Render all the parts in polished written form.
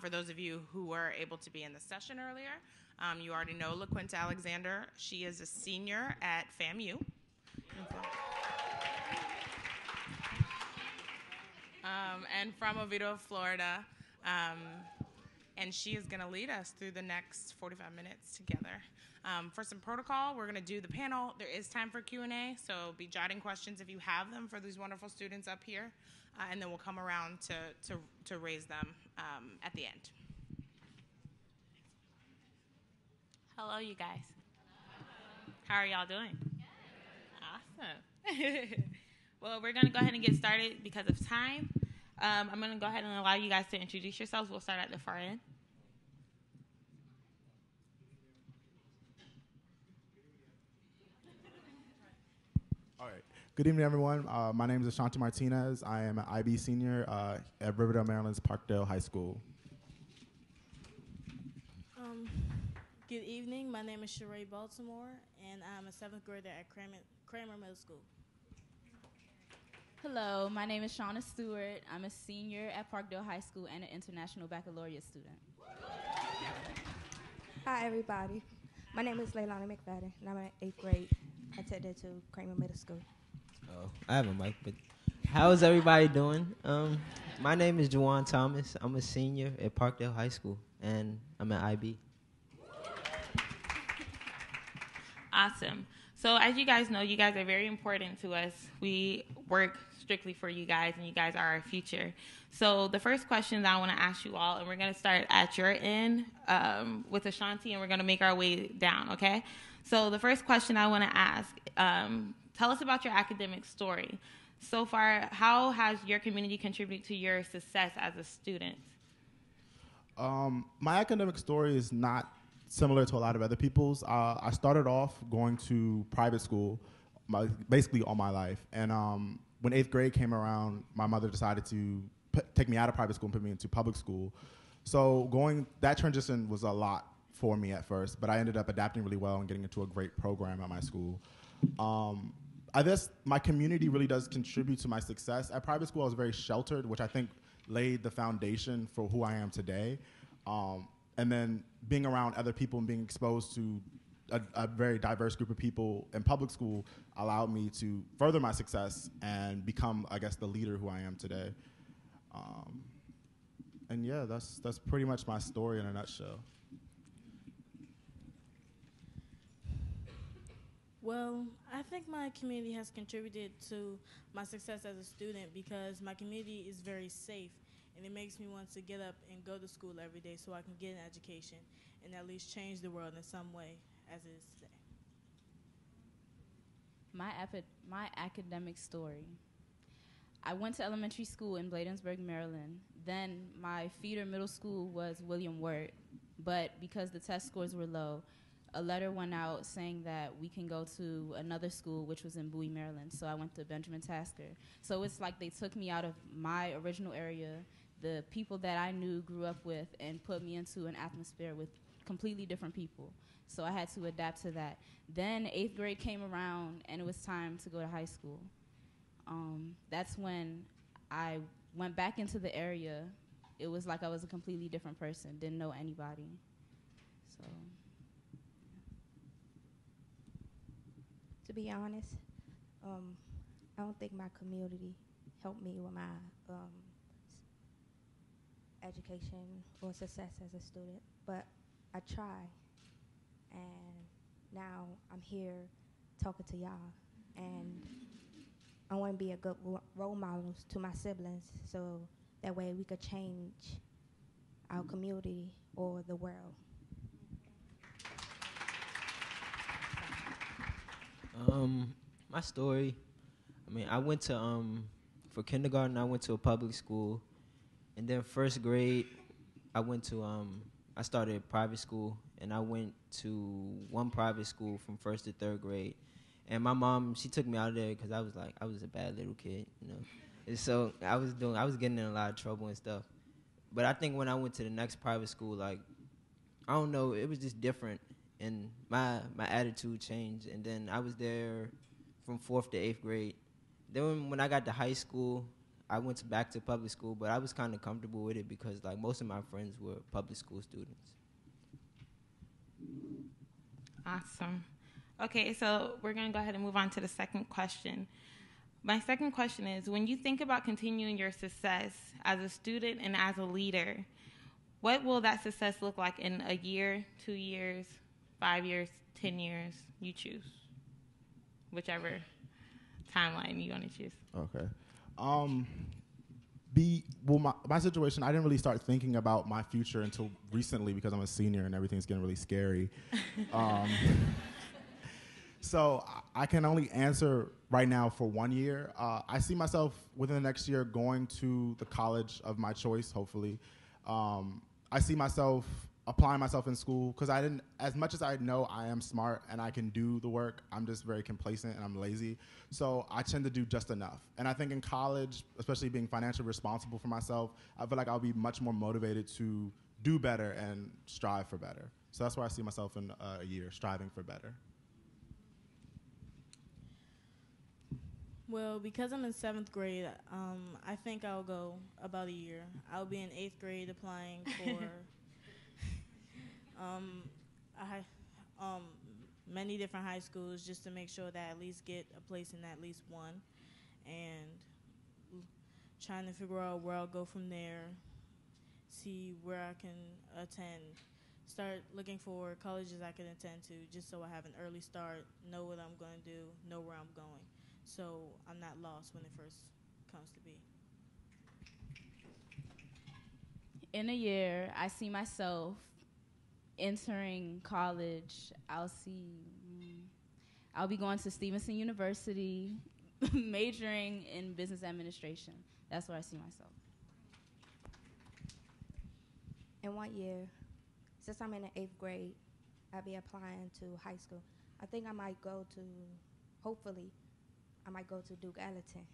For those of you who were able to be in the session earlier, you already know LaQuinta Alexander. She is a senior at FAMU. And from Oviedo, Florida. And she is going to lead us through the next 45 minutes together. For some protocol, we're going to do the panel. There is time for Q&A, so be jotting questions if you have them for these wonderful students up here, and then we'll come around to raise them at the end. Hello, you guys. How are y'all doing? Awesome. Well, we're going to go ahead and get started because of time. I'm going to go ahead and allow you guys to introduce yourselves. We'll start at the far end. All right. Good evening, everyone. My name is Ashanti Martinez. I am an IB senior at Riverdale, Maryland's Parkdale High School. Good evening. My name is Sheree Baltimore, and I'm a 7th grader at Kramer Middle School. Hello, my name is Shauna Stewart. I'm a senior at Parkdale High School and an international baccalaureate student. Hi, everybody. My name is Leilani McFadden, and I'm in 8th grade. I attended to Kramer Middle School. Oh, I have a mic, but how is everybody doing? My name is Juwan Thomas. I'm a senior at Parkdale High School, and I'm at IB. Awesome. So as you guys know, you guys are very important to us. We work strictly for you guys, and you guys are our future. So the first question that I want to ask you all, and we're going to start at your end with Ashanti, and we're going to make our way down, okay? So the first question I want to ask, tell us about your academic story. So far, how has your community contributed to your success as a student? My academic story is not similar to a lot of other people's. I started off going to private school basically all my life. And when 8th grade came around, my mother decided to take me out of private school and put me into public school. So that transition was a lot for me at first, but I ended up adapting really well and getting into a great program at my school. I guess my community really does contribute to my success. At private school, I was very sheltered, which I think laid the foundation for who I am today. And then being around other people and being exposed to a very diverse group of people in public school allowed me to further my success and become, I guess, the leader who I am today. And yeah, that's pretty much my story in a nutshell. Well, I think my community has contributed to my success as a student because my community is very safe, and it makes me want to get up and go to school every day so I can get an education and at least change the world in some way as it is today. My academic story. I went to elementary school in Bladensburg, Maryland. Then my feeder middle school was William Wirt, but because the test scores were low, a letter went out saying that we can go to another school, which was in Bowie, Maryland. So I went to Benjamin Tasker. So it's like they took me out of my original area, the people that I knew, grew up with, and put me into an atmosphere with completely different people. So I had to adapt to that. Then 8th grade came around, and it was time to go to high school. That's when I went back into the area. It was like I was a completely different person, didn't know anybody. So. To be honest, I don't think my community helped me with my education or success as a student, but I try, and now I'm here talking to y'all, and I want to be a good role model to my siblings, so that way we could change our community or the world. My story, I went to, for kindergarten, I went to a public school. And then first grade, I started private school. And I went to one private school from 1st to 3rd grade. And my mom, she took me out of there because I was a bad little kid, And so I was getting in a lot of trouble and stuff. But I think when I went to the next private school, I don't know, it was just different. And my attitude changed. And then I was there from 4th to 8th grade. Then when I got to high school, I went back to public school, but I was kind of comfortable with it because like most of my friends were public school students. Awesome. Okay, so we're going to go ahead and move on to the second question. My second question is, when you think about continuing your success as a student and as a leader, what will that success look like in a year, 2 years, 5 years, 10 years? You choose. Whichever timeline you want to choose. Okay. My situation, I didn't really start thinking about my future until recently because I'm a senior and everything's getting really scary. So I can only answer right now for 1 year. I see myself within the next year going to the college of my choice, hopefully. I see myself applying myself in school because as much as I know I am smart and I can do the work, I'm just very complacent and I'm lazy. So I tend to do just enough. And I think in college, especially being financially responsible for myself, I feel like I'll be much more motivated to do better and strive for better. So that's where I see myself in a year, striving for better. Well, because I'm in 7th grade, I think I'll go about a year. I'll be in 8th grade applying for many different high schools just to make sure that I at least get a place in at least one, and trying to figure out where I'll go from there, see where I can attend, start looking for colleges I can attend to just so I have an early start, know what I'm going to do, know where I'm going, so I'm not lost when it first comes to be. In a year, I see myself entering college. I'll be going to Stevenson University, majoring in business administration. That's where I see myself. In 1 year, since I'm in the 8th grade, I'll be applying to high school. I think hopefully, I might go to Duke Ellington.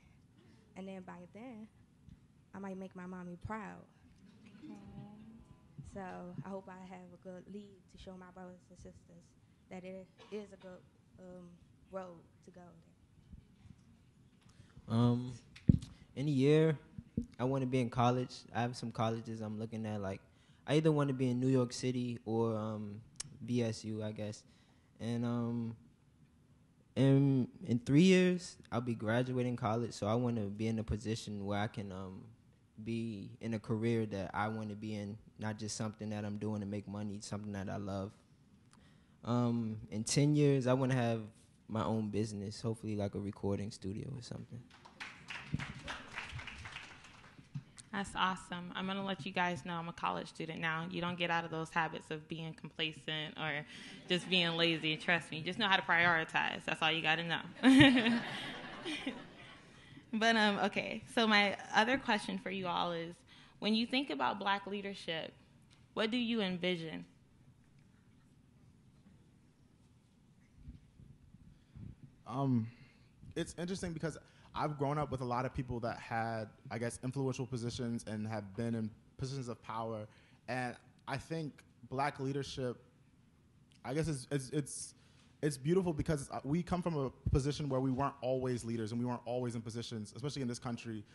And then by then, I might make my mommy proud. So I hope I have a good lead to show my brothers and sisters that it is a good road to go there. In a year, I want to be in college. I have some colleges I'm looking at. Like, I either want to be in New York City or VSU, I guess. And in 3 years, I'll be graduating college. So I want to be in a position where I can be in a career that I want to be in, not just something that I'm doing to make money, something that I love. In 10 years, I want to have my own business, hopefully like a recording studio or something. That's awesome. I'm going to let you guys know I'm a college student now. You don't get out of those habits of being complacent or just being lazy. Trust me. Just know how to prioritize. That's all you got to know. But, okay, so my other question for you all is, when you think about Black leadership, what do you envision? It's interesting because I've grown up with a lot of people that had, I guess, influential positions and have been in positions of power. And I think Black leadership, I guess it's beautiful because we come from a position where we weren't always leaders and we weren't always in positions, especially in this country,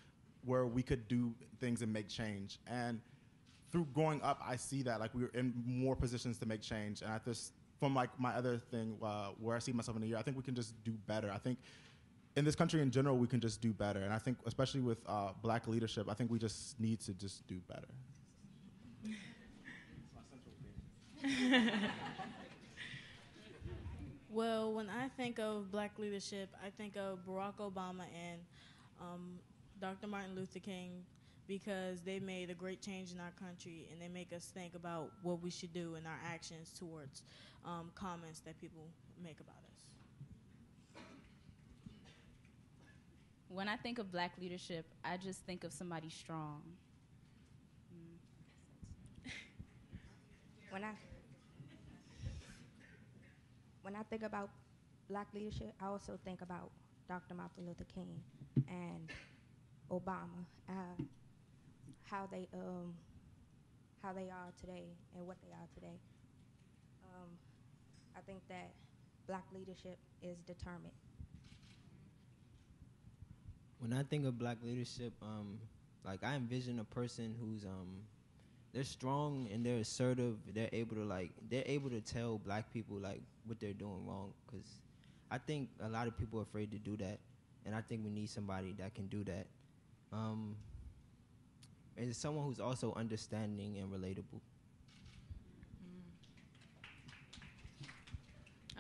where we could do things and make change. And through growing up, I see that like we were in more positions to make change. And from like my other thing where I see myself in a year, I think we can just do better. I think in this country in general, we can just do better. And I think especially with Black leadership, I think we just need to just do better. Well, when I think of Black leadership, I think of Barack Obama and Dr. Martin Luther King, because they made a great change in our country and they make us think about what we should do in our actions towards comments that people make about us. When I think of Black leadership, I just think of somebody strong. When I think about Black leadership, I also think about Dr. Martin Luther King and Obama, how they are today and what they are today. I think that Black leadership is determined. When I think of black leadership, like I envision a person who's they're strong and they're assertive. They're able to tell black people like what they're doing wrong. Because I think a lot of people are afraid to do that, and I think we need somebody that can do that. And someone who's also understanding and relatable.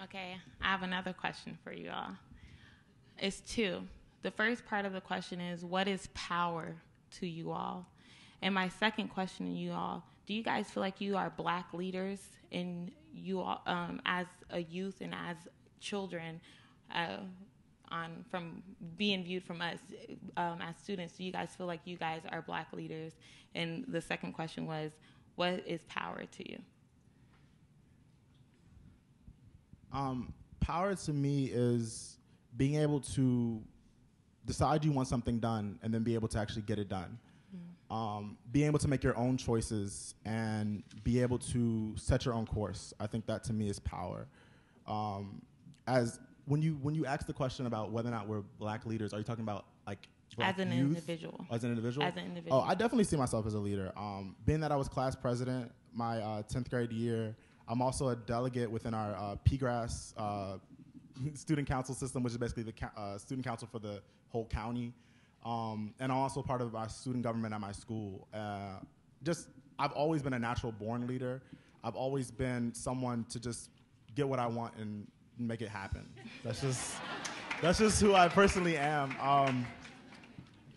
Okay, I have another question for you all. It's two. The first part of the question is, what is power to you all? And my second question to you all, do you guys feel like you are black leaders in you all, as a youth and as children, from being viewed from us as students? Do you guys feel like you guys are black leaders? And the second question was, what is power to you? Power to me is being able to decide you want something done and then be able to actually get it done. Being able to make your own choices and be able to set your own course. I think that to me is power. As when you ask the question about whether or not we're black leaders, are you talking about like black as an youth? individual? As an individual? As an individual. Oh, I definitely see myself as a leader. Being that I was class president my 10th grade year, I'm also a delegate within our PGRAS student council system, which is basically the student council for the whole county. And I'm also part of our student government at my school. I've always been a natural born leader. I've always been someone to just get what I want and make it happen. That's just who I personally am.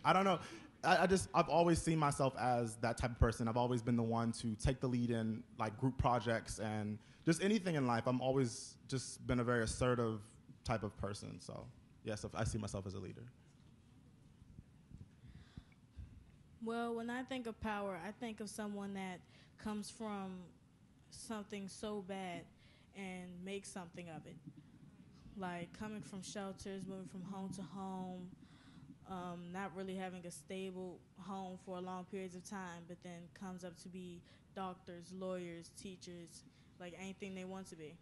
I don't know. I've always seen myself as that type of person. I've always been the one to take the lead in like group projects and just anything in life. I'm always just been a very assertive type of person. So yes, I see myself as a leader. Well, when I think of power, I think of someone that comes from something so bad and makes something of it. Like coming from shelters, moving from home to home, not really having a stable home for long periods of time, but then comes up to be doctors, lawyers, teachers, like anything they want to be.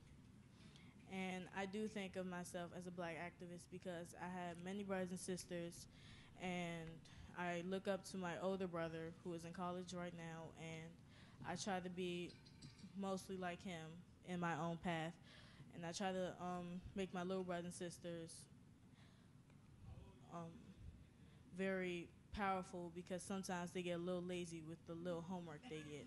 And I do think of myself as a black activist because I have many brothers and sisters, and I look up to my older brother who is in college right now, and I try to be mostly like him in my own path. And I try to make my little brothers and sisters very powerful because sometimes they get a little lazy with the little homework they get.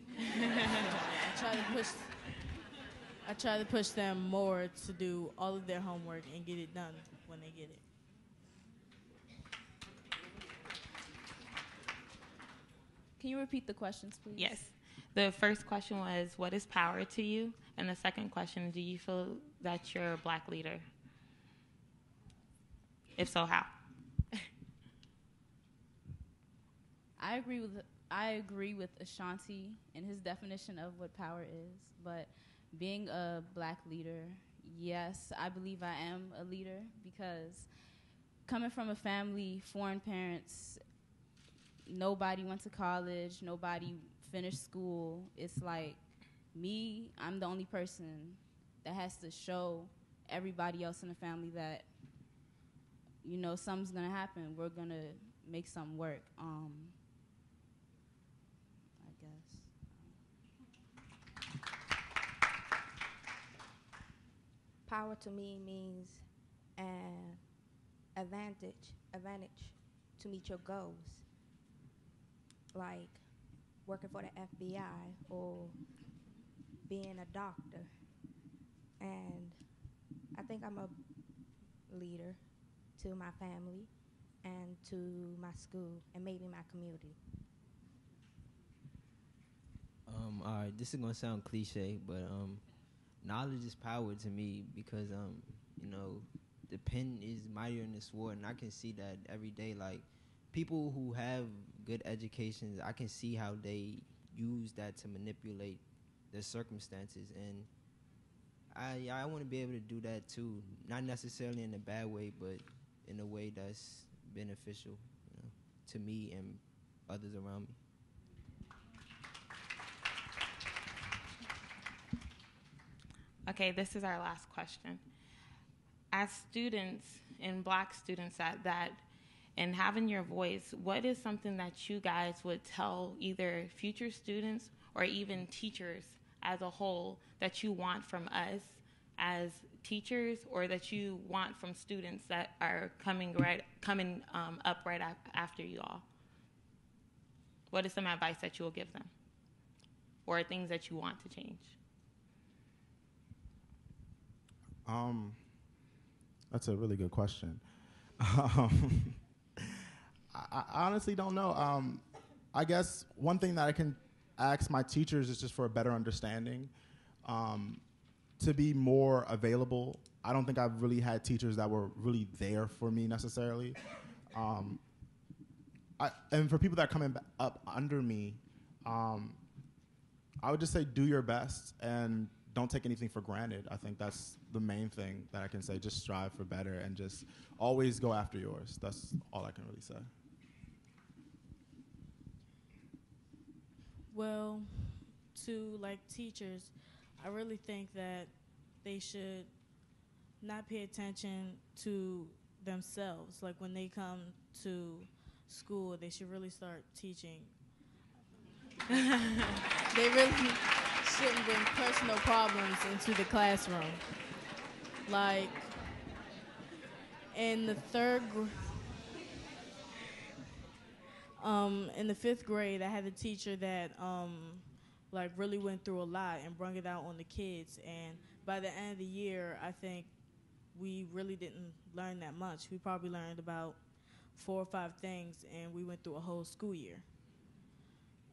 I try to push them more to do all of their homework and get it done when they get it. Can you repeat the questions, please? Yes. The first question was, what is power to you? And the second question, do you feel that you're a black leader? If so, how? I agree with Ashanti in his definition of what power is, but being a black leader, yes, I believe I am a leader because coming from a family, foreign parents, nobody went to college, nobody finished school. It's like me, I'm the only person that has to show everybody else in the family that, you know, something's gonna happen. We're gonna make something work. I guess. Power to me means an advantage to meet your goals, like working for the FBI or being a doctor. And I think I'm a leader to my family and to my school and maybe my community. All right, this is gonna sound cliche, but knowledge is power to me because you know, the pen is mightier than the sword, and I can see that every day. Like people who have good educations, I can see how they use that to manipulate their circumstances, and I want to be able to do that too. Not necessarily in a bad way, but in a way that's beneficial, you know, to me and others around me. Okay, this is our last question. As students and black students at that, and having your voice, what is something that you guys would tell either future students or even teachers as a whole that you want from us as teachers, or that you want from students that are coming up right after you all? What is some advice that you will give them, or things that you want to change? That's a really good question. I honestly don't know. I guess one thing that I can ask my teachers is just for a better understanding, to be more available. I don't think I've really had teachers that were really there for me necessarily. And for people that are coming up under me, I would just say do your best and don't take anything for granted. I think that's the main thing that I can say. Just strive for better and just always go after yours. That's all I can really say. Well, to like teachers, I really think that they should not pay attention to themselves. Like when they come to school, they should really start teaching. They really shouldn't bring personal problems into the classroom. Like in the in the 5th grade, I had a teacher that like really went through a lot and brought it out on the kids. And by the end of the year, I think we really didn't learn that much. We probably learned about 4 or 5 things, and we went through a whole school year.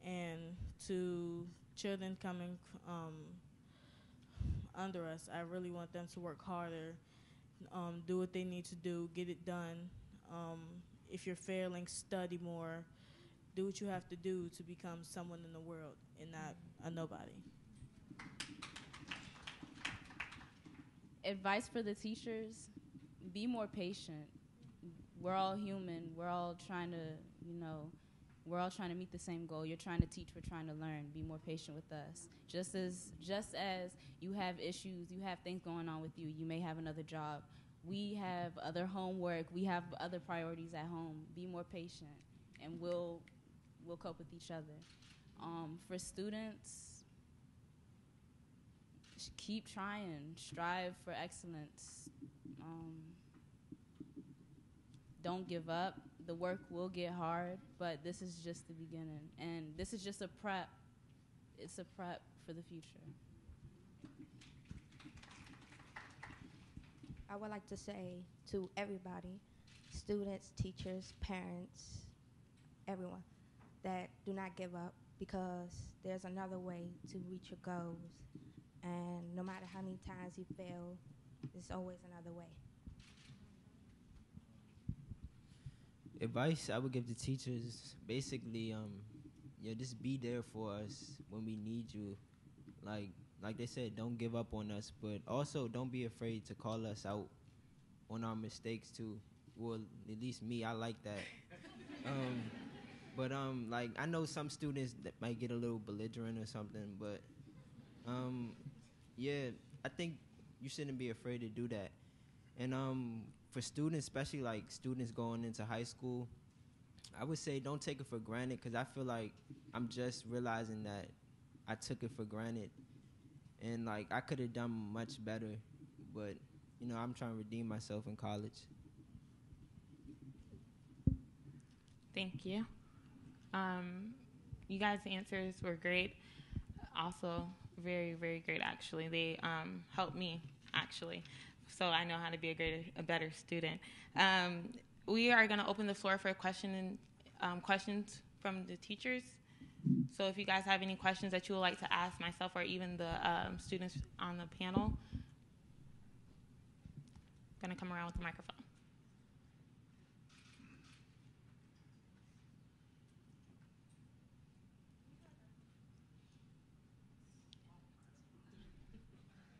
And to children coming under us, I really want them to work harder, do what they need to do, get it done. If you're failing, study more. Do what you have to do to become someone in the world and not a nobody. Advice for the teachers: be more patient. We're all human. We're all trying to, we're all trying to meet the same goal. You're trying to teach, we're trying to learn. Be more patient with us. Just as you have issues, you have things going on with you, you may have another job. We have other homework. We have other priorities at home. Be more patient, and we'll cope with each other. For students, keep trying. Strive for excellence. Don't give up. The work will get hard, but this is just the beginning, and this is just a prep. It's a prep for the future. I would like to say to everybody, students, teachers, parents, everyone, that do not give up, because there's another way to reach your goals. And no matter how many times you fail, there's always another way. Advice I would give to teachers, basically, just be there for us when we need you. Like they said, don't give up on us, but also don't be afraid to call us out on our mistakes too. Well, at least me, I like that. But like I know some students that might get a little belligerent or something, but yeah, I think you shouldn't be afraid to do that. And for students, especially like students going into high school, I would say don't take it for granted, because I feel like I'm just realizing that I took it for granted. And like I could have done much better, but I'm trying to redeem myself in college. Thank you. You guys' answers were great. Also, very, very great. Actually, they helped me. Actually, so I know how to be a better student. We are going to open the floor for questions from the teachers. So if you guys have any questions that you would like to ask myself or even the students on the panel, I'm going to come around with the microphone.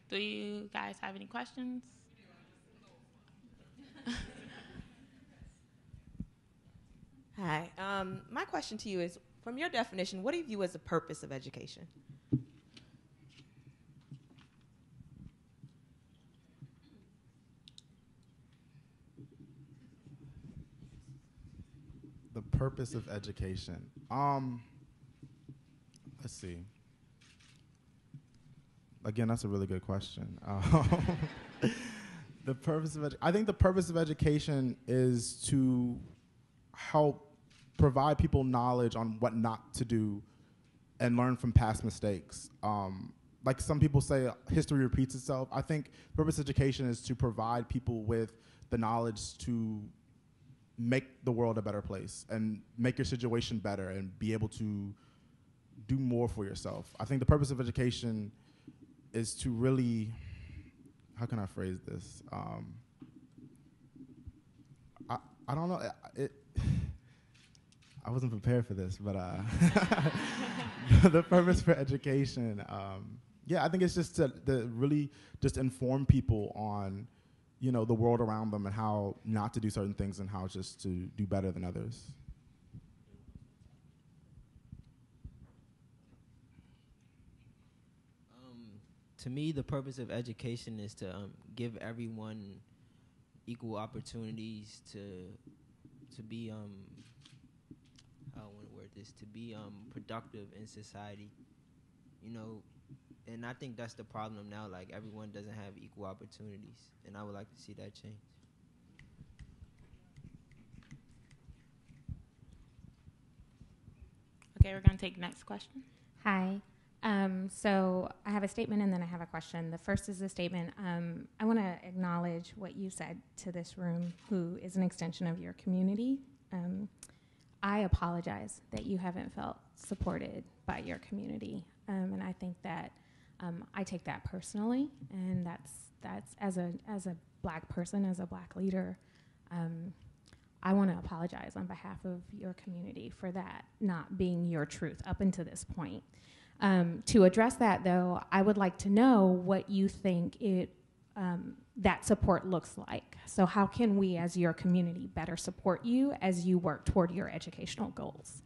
Do you guys have any questions? Hi. My question to you is, from your definition, what do you view as the purpose of education? purpose of education. Let's see. Again, that's a really good question. The purpose of I think the purpose of education is to help provide people knowledge on what not to do and learn from past mistakes. Like some people say, history repeats itself. I think the purpose of education is to provide people with the knowledge to make the world a better place and make your situation better and be able to do more for yourself. I think the purpose of education is to really, how can I phrase this? I don't know. I wasn't prepared for this, but the purpose for education, yeah, I think it's just to really just inform people on, you know, the world around them and how not to do certain things and how just to do better than others. To me, the purpose of education is to give everyone equal opportunities to be how I want to word this, to be productive in society, you know, and I think that's the problem now. Like, everyone doesn't have equal opportunities, and I would like to see that change. Okay, we're going to take next question. Hi. So I have a statement and then I have a question. The first is a statement. I want to acknowledge what you said to this room, who is an extension of your community. I apologize that you haven't felt supported by your community. And I think that I take that personally, and that's as a Black person, as a Black leader, I want to apologize on behalf of your community for that not being your truth up until this point. To address that, though, I would like to know what you think that support looks like. So how can we as your community better support you as you work toward your educational goals?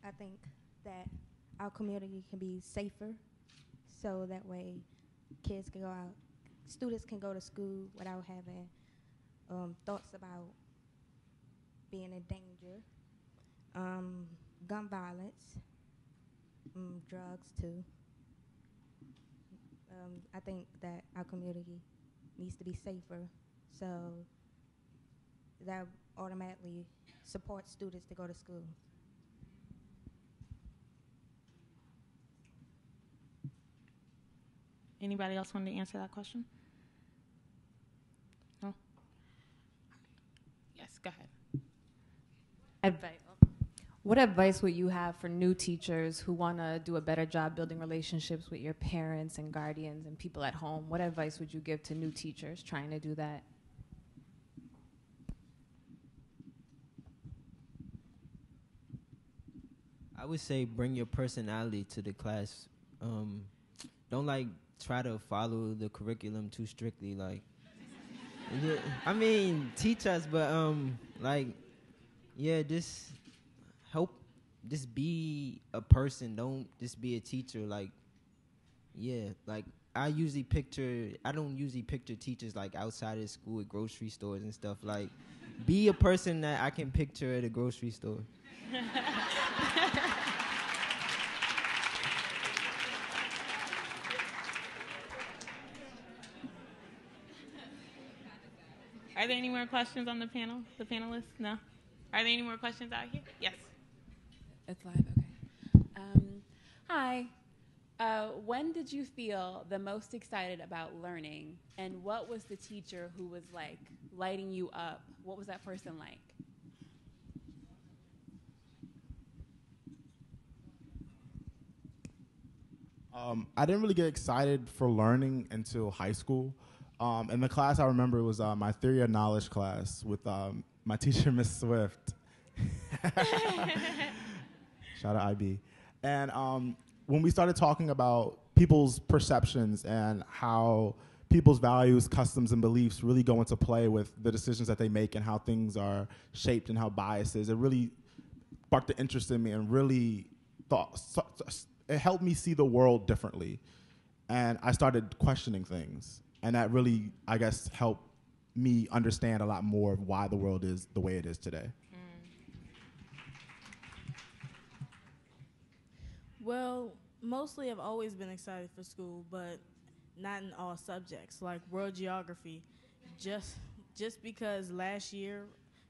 I think that our community can be safer, so that way kids can go out, students can go to school without having thoughts about being in danger, gun violence, drugs too. I think that our community needs to be safer, so that automatically supports students to go to school. Anybody else want to answer that question? No? Yes, go ahead. What advice would you have for new teachers who want to do a better job building relationships with your parents and guardians and people at home? What advice would you give to new teachers trying to do that? I would say bring your personality to the class. Don't try to follow the curriculum too strictly. Like, yeah, I mean, teach us, but just help. Just be a person. Don't just be a teacher. I don't usually picture teachers like outside of school at grocery stores and stuff. Like, be a person that I can picture at a grocery store. Are there any more questions on the panel, the panelists? No? Are there any more questions out here? Yes. It's live, okay. Hi. When did you feel the most excited about learning, and what was the teacher who was lighting you up? What was that person like? I didn't really get excited for learning until high school. In the class I remember was my Theory of Knowledge class with my teacher, Miss Swift. Shout out IB. And when we started talking about people's perceptions and how people's values, customs, and beliefs really go into play with the decisions that they make and how things are shaped and how biases, it really sparked the interest in me and really it helped me see the world differently, and I started questioning things, and that really, I guess, helped me understand a lot more of why the world is the way it is today. Well, mostly I've always been excited for school, but not in all subjects. Like world geography, just because last year,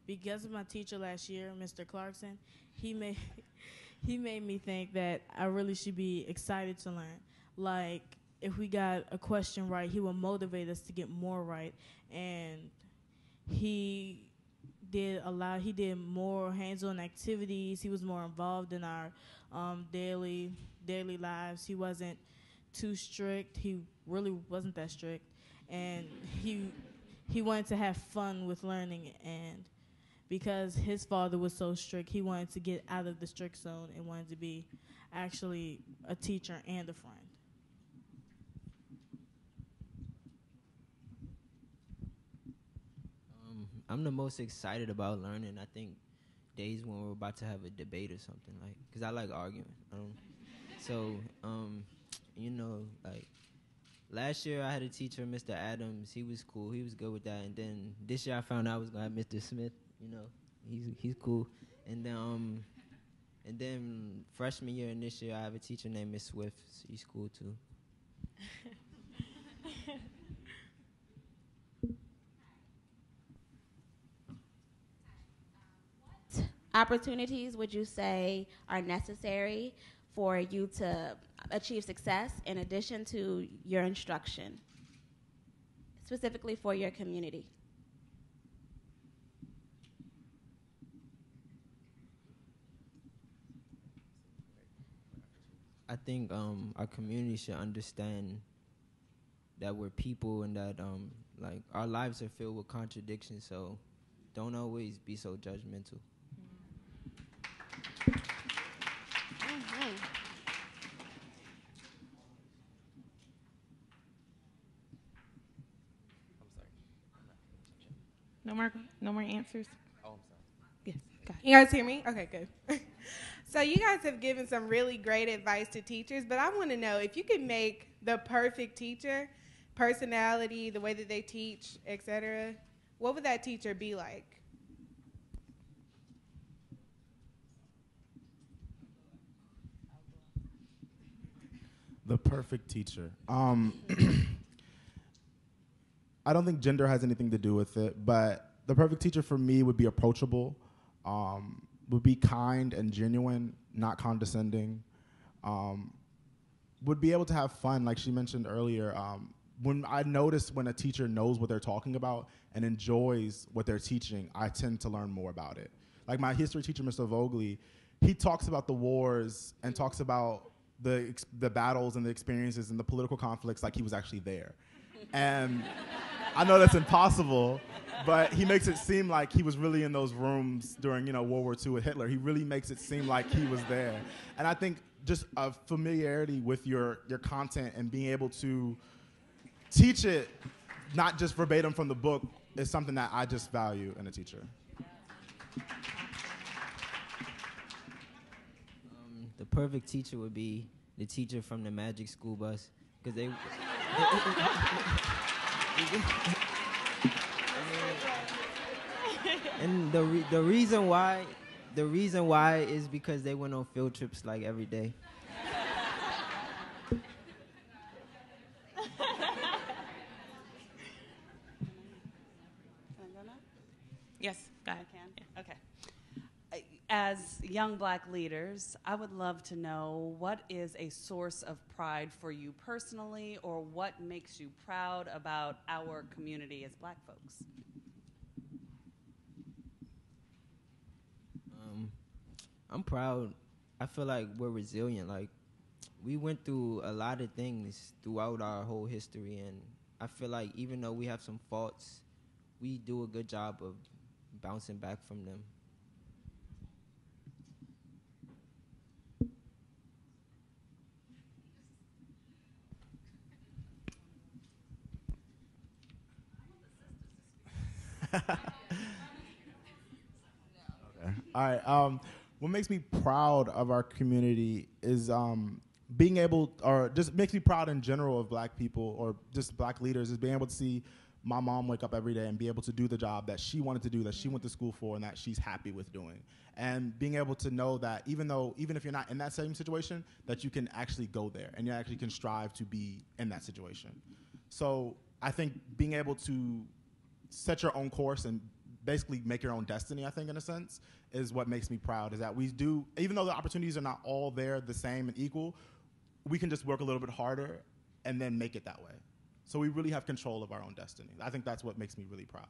because of my teacher last year, Mr. Clarkson, he made he made me think that I really should be excited to learn. Like if we got a question right, he would motivate us to get more right, and he he did more hands-on activities. He was more involved in our daily lives. He wasn't too strict. He really wasn't that strict, and he wanted to have fun with learning. And because his father was so strict, he wanted to get out of the strict zone and wanted to be actually a teacher and a friend. I'm the most excited about learning. I think days when we're about to have a debate or something, like, because I like arguing. So, like, last year I had a teacher, Mr. Adams. He was cool. He was good with that. And then this year I found out I was going to have Mr. Smith. He's cool. And then freshman year and this year I have a teacher named Miss Swift. She's cool too. Opportunities would you say are necessary for you to achieve success in addition to your instruction, specifically for your community? I think our community should understand that we're people and that like our lives are filled with contradictions, so don't always be so judgmental. No more answers? Oh, I'm sorry. Yes, go ahead. You guys hear me? Okay, good. So you guys have given some really great advice to teachers, but I want to know if you could make the perfect teacher, personality, the way that they teach, etc., what would that teacher be like? The perfect teacher. I don't think gender has anything to do with it, but the perfect teacher for me would be approachable, would be kind and genuine, not condescending, would be able to have fun, like she mentioned earlier. When I notice when a teacher knows what they're talking about and enjoys what they're teaching, I tend to learn more about it. Like my history teacher, Mr. Vogely, he talks about the wars and talks about the battles and the experiences and the political conflicts like he was actually there. And I know that's impossible, but he makes it seem like he was really in those rooms during, World War II with Hitler. He really makes it seem like he was there. And I think just a familiarity with your content and being able to teach it, not just verbatim from the book, is something that I just value in a teacher. The perfect teacher would be the teacher from the Magic School Bus, because they and the reason why is because they went on field trips like every day. Yes, go ahead. Yeah. Okay. As young Black leaders, I would love to know what is a source of pride for you personally, or what makes you proud about our community as Black folks? I'm proud. I feel like we're resilient. Like, we went through a lot of things throughout our whole history, and I feel like even though we have some faults, we do a good job of bouncing back from them. Okay. All right. What makes me proud of our community is being able, or just makes me proud in general of black people or just black leaders, is being able to see my mom wake up every day and be able to do the job that she wanted to do, that she went to school for, and that she's happy with doing. And being able to know that even if you're not in that same situation, that you can actually go there and you actually can strive to be in that situation. So I think being able to set your own course and basically make your own destiny, I think, in a sense, is what makes me proud, is that we do, even though the opportunities are not all there the same and equal, we can just work a little bit harder and then make it that way. So we really have control of our own destiny. I think that's what makes me really proud.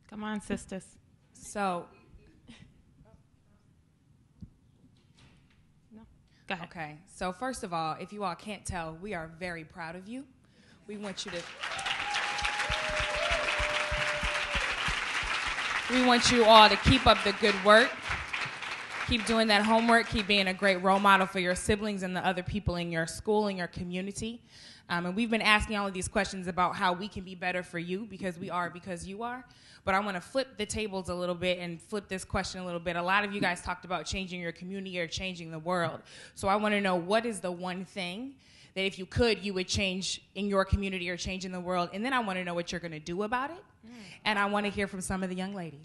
Come on, sisters. So, no, go ahead. Okay. So first of all, if you all can't tell, we are very proud of you. We want you to. We want you all to keep up the good work. Keep doing that homework. Keep being a great role model for your siblings and the other people in your school and your community. And we've been asking all of these questions about how we can be better for you, because we are, because you are. But I want to flip the tables a little bit and flip this question a little bit. A lot of you guys talked about changing your community or changing the world. So I want to know, what is the one thing that if you could, you would change in your community or change in the world? And then I want to know what you're going to do about it. And I want to hear from some of the young ladies.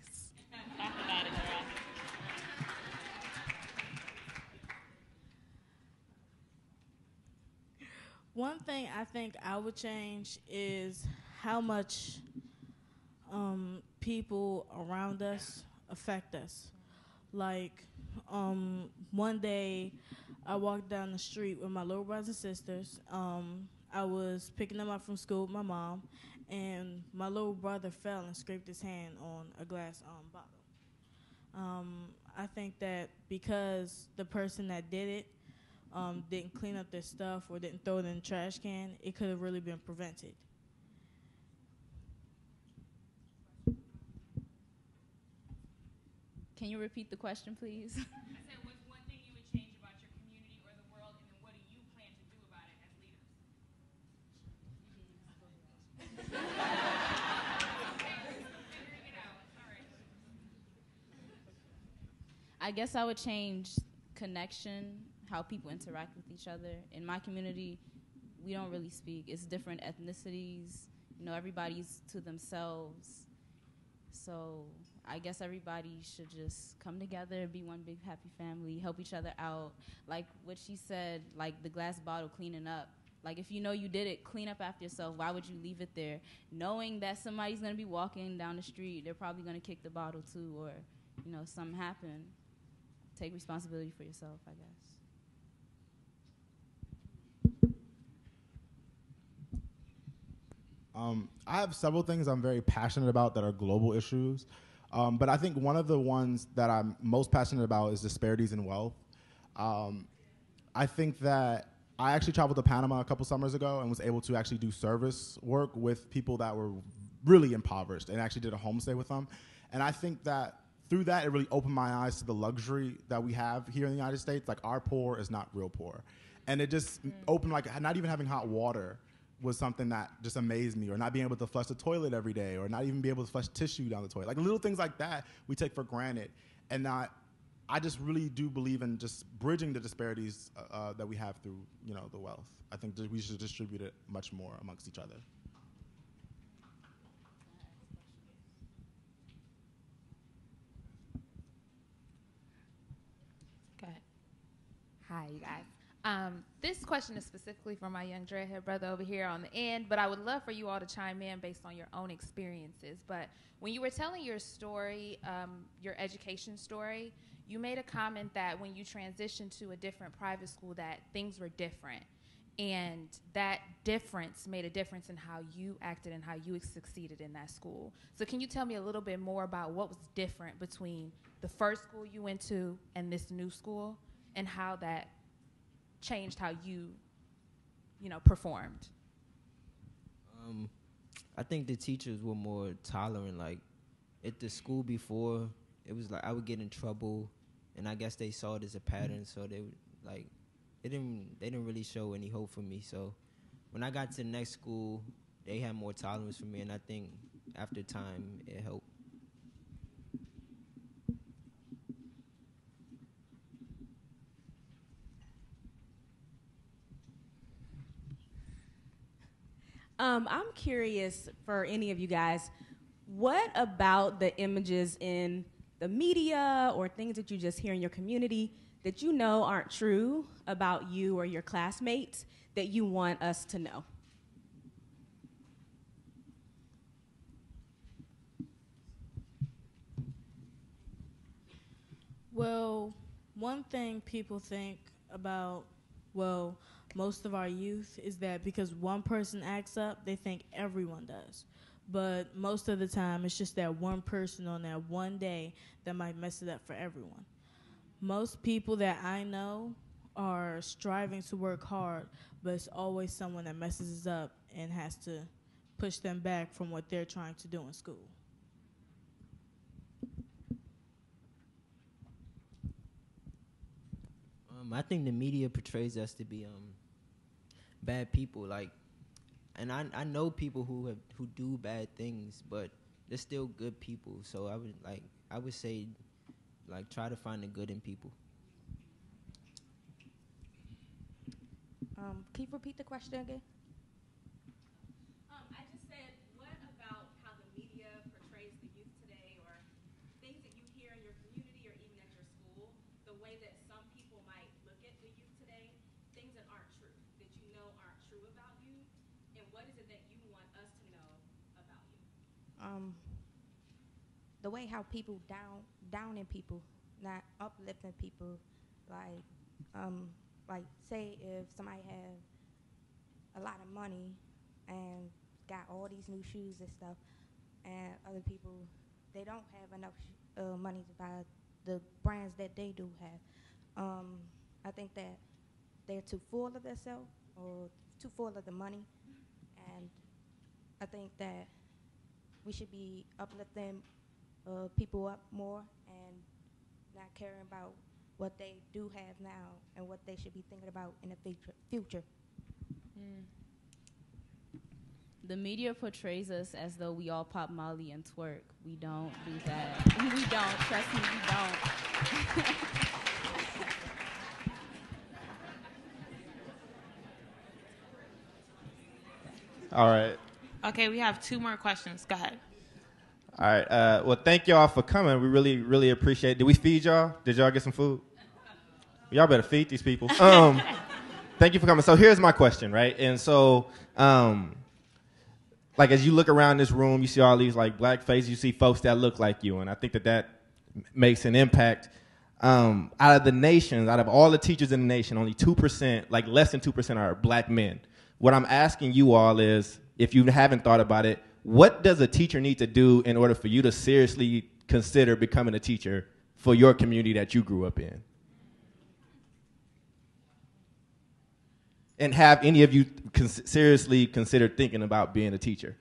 One thing I think I would change is how much people around us affect us. Like, one day I walked down the street with my little brothers and sisters. I was picking them up from school with my mom, and my little brother fell and scraped his hand on a glass bottle. I think that because the person that did it didn't clean up their stuff or didn't throw it in the trash can, it could have really been prevented. Can you repeat the question, please? I said, what's one thing you would change about your community or the world, and then what do you plan to do about it as leaders? I guess I would change connection, how people interact with each other. In my community, we don't really speak. It's different ethnicities. You know, everybody's to themselves. So I guess everybody should just come together, be one big happy family, help each other out. Like what she said, like the glass bottle cleaning up. Like if you know you did it, clean up after yourself. Why would you leave it there? Knowing that somebody's going to be walking down the street, they're probably going to kick the bottle too, or, you know, something happen. Take responsibility for yourself, I guess. I have several things I'm very passionate about that are global issues. But I think one of the ones that I'm most passionate about is disparities in wealth. I think that I actually traveled to Panama a couple summers ago and was able to actually do service work with people that were really impoverished, and actually did a homestay with them. And I think that through that, it really opened my eyes to the luxury that we have here in the United States. Like, our poor is not real poor. And it just opened, like, not even having hot water was something that just amazed me, or not being able to flush the toilet every day, or not even be able to flush tissue down the toilet. Like, little things like that we take for granted. And I just really do believe in just bridging the disparities that we have through, you know, the wealth. I think that we should distribute it much more amongst each other. Go ahead. Hi, you guys. This question is specifically for my young dreadhead brother over here on the end, but I would love for you all to chime in based on your own experiences. But when you were telling your story, your education story, you made a comment that when you transitioned to a different private school that things were different, and that difference made a difference in how you acted and how you succeeded in that school. So can you tell me a little bit more about what was different between the first school you went to and this new school, and how that changed how you performed? I think the teachers were more tolerant. Like, at the school before, it was like I would get in trouble, and I guess they saw it as a pattern, so they would, like, they didn't really show any hope for me. So when I got to the next school, they had more tolerance for me, and I think after time it helped. I'm curious for any of you guys, what about the images in the media or things that you just hear in your community that you know aren't true about you or your classmates that you want us to know? Well, one thing people think about, well, most of our youth is that because one person acts up, they think everyone does. But most of the time, it's just that one person on that one day that might mess it up for everyone. Most people that I know are striving to work hard, but it's always someone that messes it up and has to push them back from what they're trying to do in school. I think the media portrays us to be bad people, like, and I know people who do bad things, but they're still good people. So I would say try to find the good in people. Can you repeat the question again? I just said, what about how the media portrays the youth today, or things that you hear in your community or even at your school, the way that some people might look at the youth today, things that aren't true, that you know aren't true about you, and what is it that you want us to know about you? The way how people downing people, not uplifting people, like say if somebody have a lot of money and got all these new shoes and stuff, and other people, they don't have enough money to buy the brands that they do have. I think that they're too full of themselves or too full of the money, and I think that we should be uplifting people up more and not caring about what they do have now and what they should be thinking about in the future. The media portrays us as though we all pop Molly and twerk. We don't do that. We don't. Trust me, we don't. All right. Okay, we have 2 more questions. Go ahead. All right. Well, thank y'all for coming. We really, really appreciate it. Did we feed y'all? Did y'all get some food? Y'all better feed these people. Thank you for coming. So here's my question, right? And so, as you look around this room, you see all these black faces. You see folks that look like you, and I think that makes an impact. Out of the nation, out of all the teachers in the nation, only 2%, less than 2%, are black men. What I'm asking you all is, if you haven't thought about it, what does a teacher need to do in order for you to seriously consider becoming a teacher for your community that you grew up in? And have any of you seriously considered thinking about being a teacher?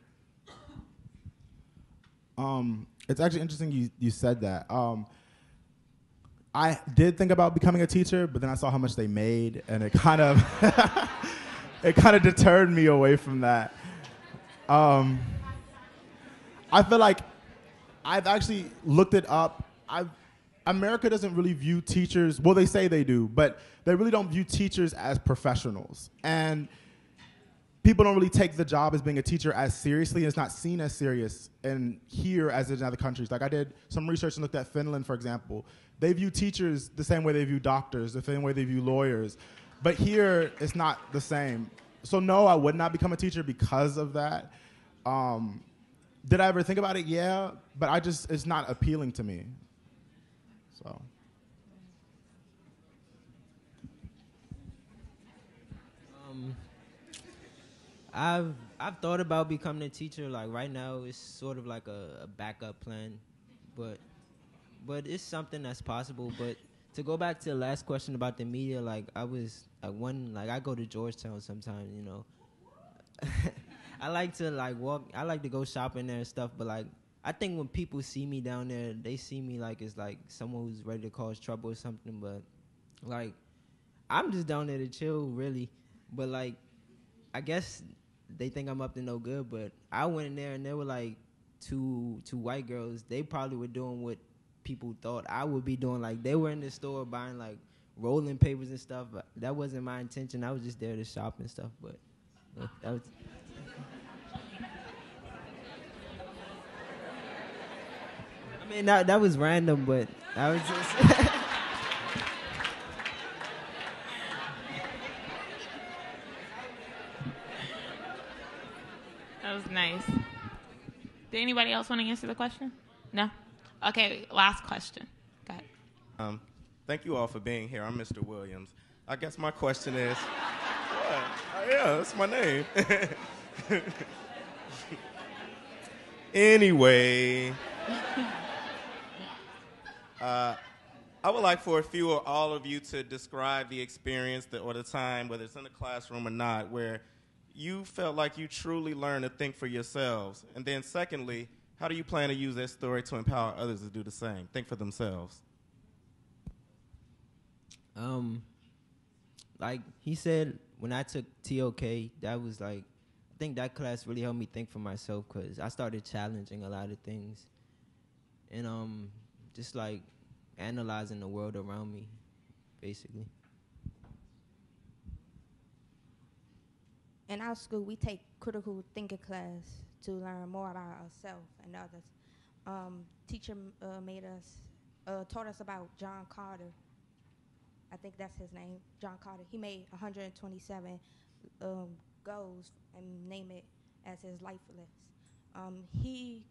It's actually interesting you said that. I did think about becoming a teacher, but then I saw how much they made, and it kind of deterred me away from that. I feel like I've actually looked it up. America doesn't really view teachers, well, they say they do, but they really don't view teachers as professionals. And people don't really take the job as being a teacher as seriously. It's not seen as serious here as in other countries. I did some research and looked at Finland, for example. They view teachers the same way they view doctors, the same way they view lawyers. But here, it's not the same. So no, I would not become a teacher because of that. Did I ever think about it? Yeah, but it's not appealing to me. So. I've thought about becoming a teacher. Right now, it's sort of like a backup plan, but it's something that's possible. But to go back to the last question about the media, I go to Georgetown sometimes, you know. I like to walk. I like to go shopping there and stuff. But I think when people see me down there, they see me as someone who's ready to cause trouble or something. But I'm just down there to chill, really. But I guess they think I'm up to no good. But I went in there and there were two white girls. They probably were doing what people thought I would be doing. They were in the store buying rolling papers and stuff. But that wasn't my intention. I was just there to shop and stuff. But that was. I mean, that was random, but I was just. That was nice. Did anybody else want to answer the question? No? Okay, last question. Go ahead. Thank you all for being here. I'm Mr. Williams. I guess my question is, what? Oh, yeah, that's my name. Anyway, I would like for a few or all of you to describe the experience or the time, whether it's in the classroom or not, where you felt like you truly learned to think for yourselves. And then secondly, how do you plan to use that story to empower others to do the same, think for themselves? Like he said, when I took TOK, that was like, I think that class really helped me think for myself because I started challenging a lot of things and just like analyzing the world around me, basically. In our school, we take critical thinking class to learn more about ourselves and others. Teacher taught us about John Carter. I think that's his name, John Carter. He made 127 goals and named it as his life list. He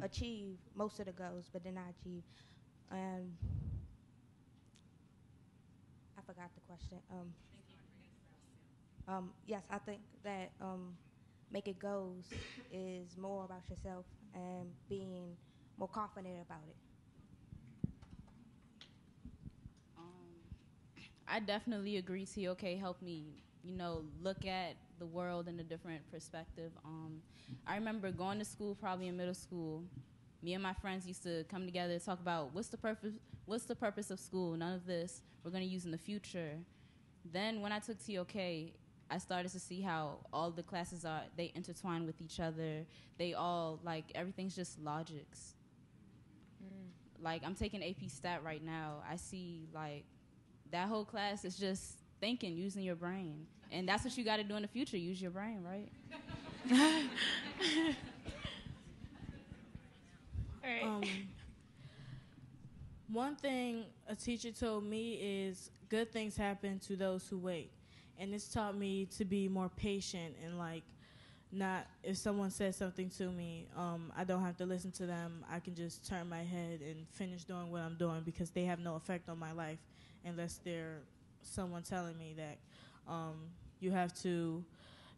achieved most of the goals, but did not achieve. And I forgot the question. Yes, I think that making goals is more about yourself and being more confident about it. I definitely agree. TOK helped me, look at the world in a different perspective. I remember going to school, probably in middle school. Me and my friends used to come together to talk about what's the purpose of school. None of this we're going to use in the future. Then when I took TOK, I started to see how all the classes they intertwine with each other. They all, everything's just logics. Like, I'm taking AP Stat right now. I see, that whole class is just thinking, using your brain. And that's what you got to do in the future, use your brain, right? One thing a teacher told me is good things happen to those who wait. And it's taught me to be more patient and not, if someone says something to me, I don't have to listen to them. I can just turn my head and finish doing what I'm doing because they have no effect on my life unless they're someone telling me that you have to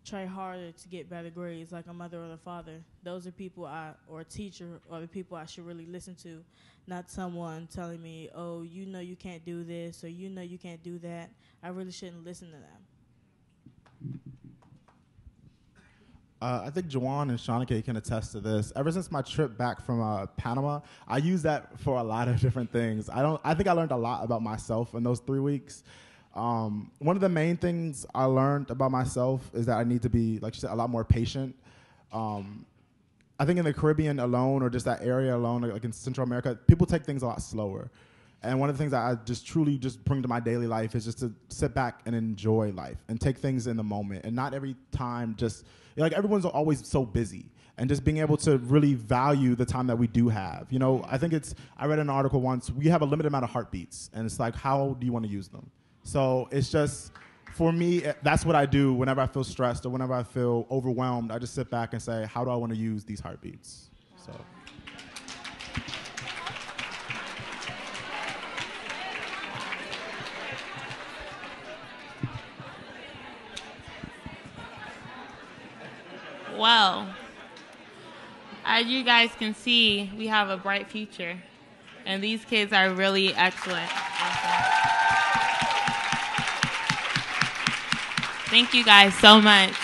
try harder to get better grades, like a mother or a father. Those are people or a teacher or the people I should really listen to, not someone telling me, oh, you can't do this or you can't do that. I really shouldn't listen to them. I think Juwan and Shanike can attest to this. Ever since my trip back from Panama, I use that for a lot of different things. I think I learned a lot about myself in those 3 weeks. One of the main things I learned about myself is that I need to be, like you said, a lot more patient. I think in the Caribbean alone, or just that area alone, like in Central America, people take things a lot slower. And one of the things that I just truly just bring to my daily life is just to sit back and enjoy life and take things in the moment, and not every time just, everyone's always so busy, and just being able to really value the time that we do have. I think I read an article once, we have a limited amount of heartbeats, and it's like, how do you want to use them? So it's just, for me, that's what I do whenever I feel stressed or whenever I feel overwhelmed. I just sit back and say, how do I want to use these heartbeats? So. Well, as you guys can see, we have a bright future, and these kids are really excellent. Awesome. Thank you guys so much.